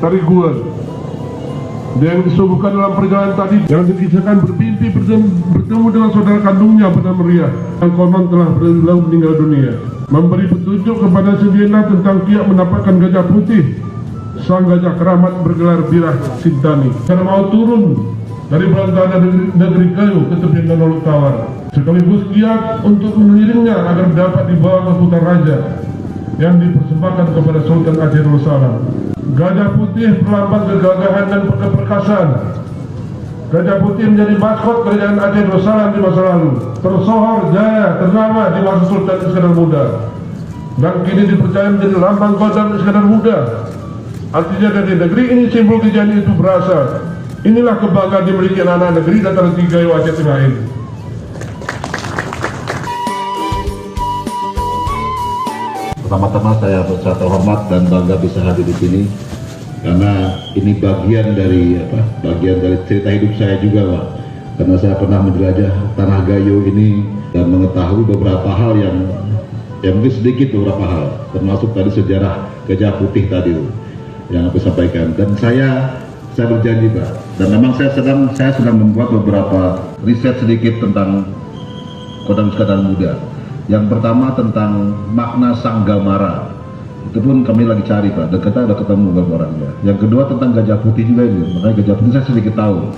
Tariguan. Dan yang disuguhkan dalam perjalanan tadi yang dikisahkan bermimpi bertemu dengan saudara kandungnya bernama Ria yang konon telah meninggal dunia, memberi petunjuk kepada Sugiana tentang kiat mendapatkan gajah putih. Sang gajah keramat bergelar Birah Sintani karena mau turun dari belantara negeri kayu ke tepi Danau Tawar, sekaligus kiat untuk mengiringnya agar dapat dibawa ke hutan raja yang dipersembahkan kepada Sultan Aceh Darussalam. Gajah putih perlambang kegagahan dan keperkasaan. Gajah putih menjadi maskot kerajaan Aceh Darussalam di masa lalu, tersohor jaya ternama di masa Sultan Iskandar Muda, dan kini dipercaya menjadi lambang kodam Iskandar Muda. Artinya dari negeri ini simbol kejayaan itu berasal. Inilah kebanggaan dimiliki anak negeri dataran tinggi Aceh Tengah ini. Pertama-tama saya bersatu hormat dan bangga bisa hadir di sini karena ini bagian dari cerita hidup saya juga, Pak. Karena saya pernah menjelajah tanah Gayo ini dan mengetahui beberapa hal yang mungkin sedikit beberapa hal, termasuk tadi sejarah gajah putih tadi yang aku sampaikan. Dan saya berjanji, Pak, dan memang saya sedang membuat beberapa riset sedikit tentang Kodam Iskandar Muda. Yang pertama tentang makna Sanggamara, itu pun kami lagi cari, Pak, dan kita udah ketemu beberapa orangnya. Yang kedua tentang gajah putih juga itu, makanya gajah putih saya sedikit tahu.